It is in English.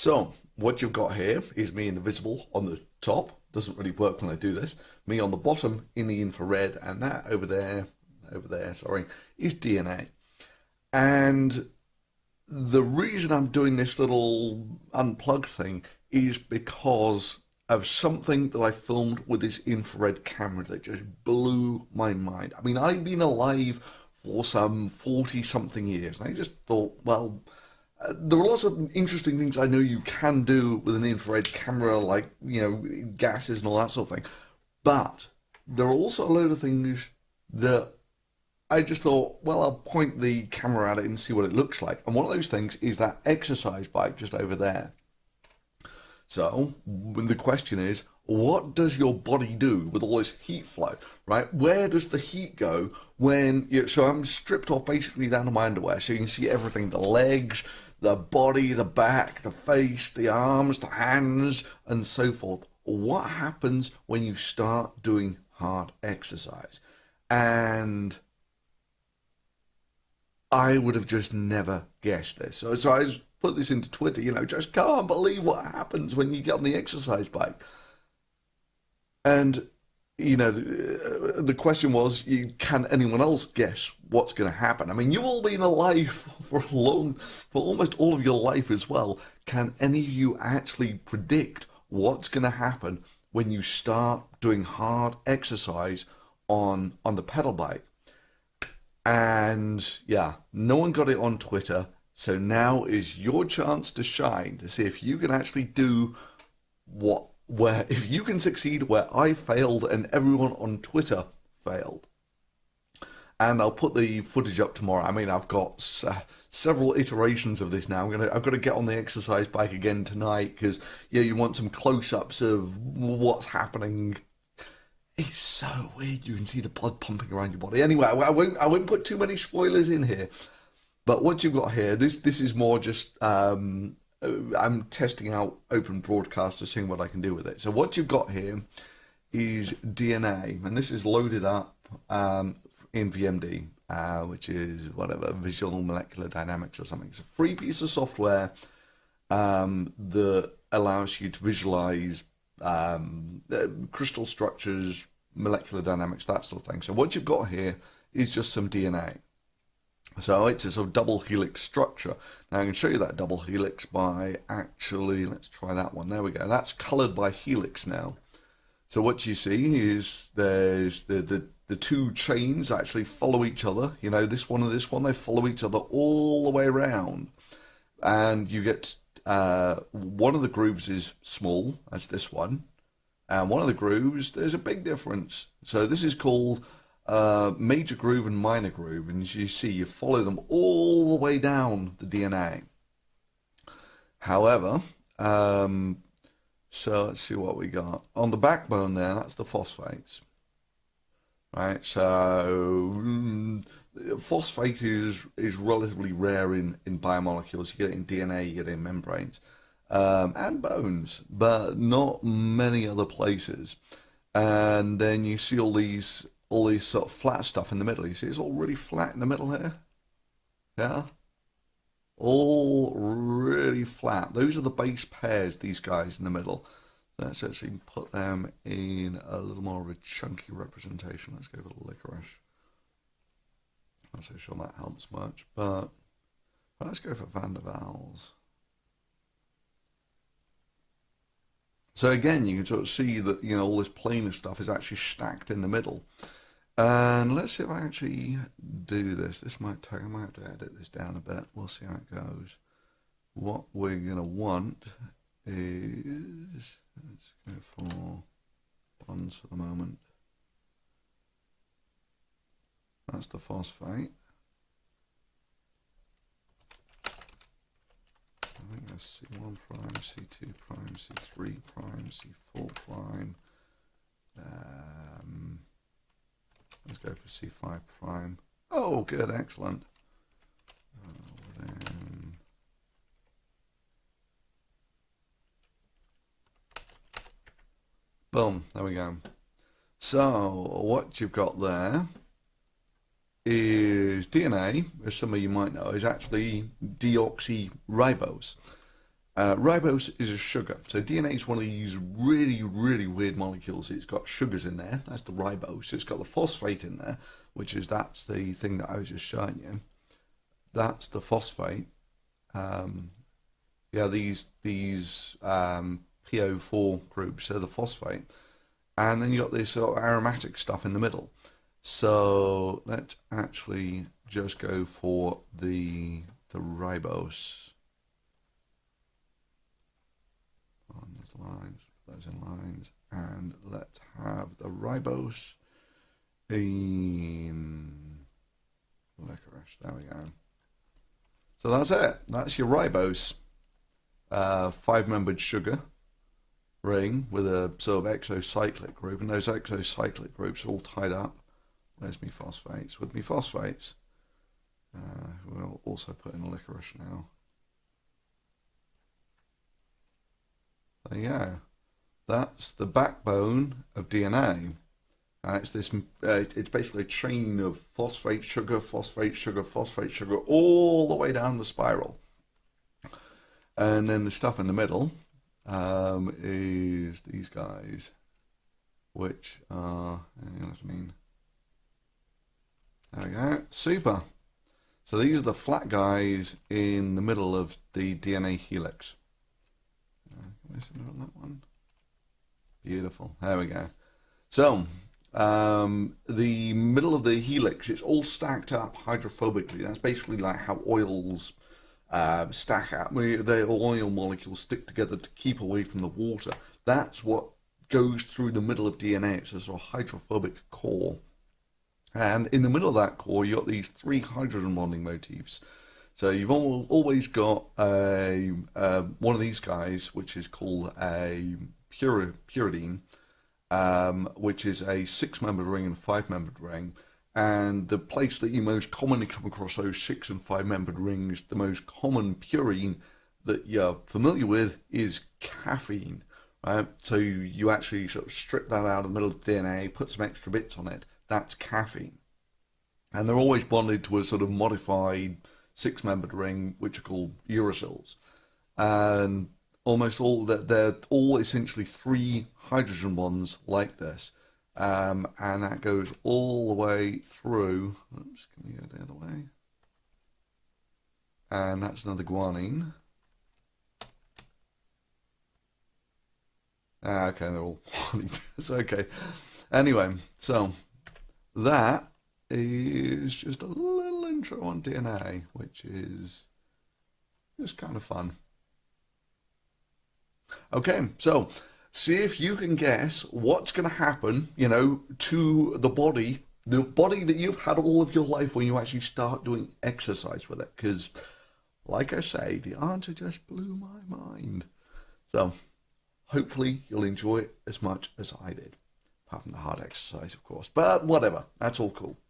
So what you've got here is me in the visible on the top. Doesn't really work when I do this. Me on the bottom in the infrared, and that over there, sorry, is DNA. And the reason I'm doing this little unplugged thing is because of something that I filmed with this infrared camera that just blew my mind. I mean, I've been alive for some 40 something years, and I just thought, well, there are lots of interesting things I know you can do with an infrared camera, like, gases and all that sort of thing. But there are also a load of things that I just thought, well, I'll point the camera at it and see what it looks like. And one of those things is that exercise bike just over there. So the question is, what does your body do with all this heat flow, right? Where does the heat go when so I'm stripped off basically down to my underwear, so you can see everything, the legs, the body, the back, the face, the arms, the hands, and so forth. What happens when you start doing hard exercise? And I would have just never guessed this. So I put this into Twitter, just can't believe what happens when you get on the exercise bike. And, the question was, can anyone else guess what's going to happen? I mean, you've all been alive for almost all of your life as well. Can any of you actually predict what's going to happen when you start doing hard exercise on the pedal bike? And yeah, no one got it on Twitter. So now is your chance to shine, to see if you can actually do if you can succeed where I failed and everyone on Twitter failed. And I'll put the footage up tomorrow. I mean, I've got several iterations of this now. I've got to get on the exercise bike again tonight because you want some close-ups of what's happening. It's so weird. You can see the blood pumping around your body. Anyway, I won't put too many spoilers in here. But what you've got here, this is more just I'm testing out open broadcaster, seeing what I can do with it. So what you've got here is DNA, and this is loaded up in VMD, which is whatever, Visual Molecular Dynamics or something. It's a free piece of software that allows you to visualize crystal structures, molecular dynamics, that sort of thing. So what you've got here is just some DNA. So it's a sort of double helix structure. Now I can show you that double helix by actually, let's try that one. There we go. That's colored by helix now. So what you see is there's the two chains actually follow each other. This one and this one, they follow each other all the way around. And you get one of the grooves is small, as this one. And one of the grooves, there's a big difference. So this is called major groove and minor groove, and as you see, you follow them all the way down the DNA. However, so let's see what we got on the backbone there. That's the phosphates, right? So phosphate is relatively rare in biomolecules. You get it in DNA, you get it in membranes, and bones, but not many other places. And then you see all these sort of flat stuff in the middle. You see it's all really flat in the middle here. Yeah? All really flat. Those are the base pairs, these guys in the middle. Let's actually put them in a little more of a chunky representation. Let's go for licorice. I'm not so sure that helps much, but let's go for Thunderf00t. So again, you can sort of see that, all this planar stuff is actually stacked in the middle. And let's see if I actually do this. This might take, I might have to edit this down a bit. We'll see how it goes. What we're going to want is, let's go for bonds for the moment. That's the phosphate. I think that's C1 prime, C2 prime, C3 prime, C4 prime. Let's go for C5 prime. Oh, good, excellent. Then boom, there we go. So what you've got there is DNA, as some of you might know, is actually deoxyribose. Ribose is a sugar. So DNA is one of these really, really weird molecules. It's got sugars in there. That's the ribose. It's got the phosphate in there, which is that's the thing that I was just showing you. That's the phosphate. Yeah, these PO4 groups are the phosphate, and then you got this sort of aromatic stuff in the middle. So let's actually just go for the ribose. On those lines, those in lines, and let's have the ribose in licorice. There we go. So that's it. That's your ribose. 5-membered sugar ring with a sort of exocyclic group, and those exocyclic groups are all tied up. Where's me phosphates? With me phosphates, we'll also put in licorice now. There you go. That's the backbone of DNA. It's this. It's basically a chain of phosphate, sugar, phosphate, sugar, phosphate, sugar, all the way down the spiral. And then the stuff in the middle is these guys, which are. You know what I mean? There we go. Super. So these are the flat guys in the middle of the DNA helix. On that one. Beautiful. There we go. So the middle of the helix, it's all stacked up hydrophobically. That's basically like how oils stack up. The oil molecules stick together to keep away from the water. That's what goes through the middle of DNA. It's a sort of hydrophobic core. And in the middle of that core, you've got these 3 hydrogen bonding motifs. So you've always got one of these guys, which is called a pyridine, which is a 6-membered ring and a 5-membered ring. And the place that you most commonly come across those 6 and 5-membered rings, the most common purine that you're familiar with is caffeine. Right? So you actually sort of strip that out of the middle of the DNA, put some extra bits on it. That's caffeine. And they're always bonded to a sort of modified 6-membered ring, which are called uracils, and almost all that they're all essentially 3 hydrogen bonds like this, and that goes all the way through. Oops, can we go the other way? And that's another guanine. Okay, they're all it's okay. Anyway, so that is just a little intro on DNA, which is just kind of fun. Okay, so see if you can guess what's going to happen, to the body that you've had all of your life when you actually start doing exercise with it. Because, like I say, the answer just blew my mind. So, hopefully you'll enjoy it as much as I did. Apart from the hard exercise, of course. But whatever, that's all cool.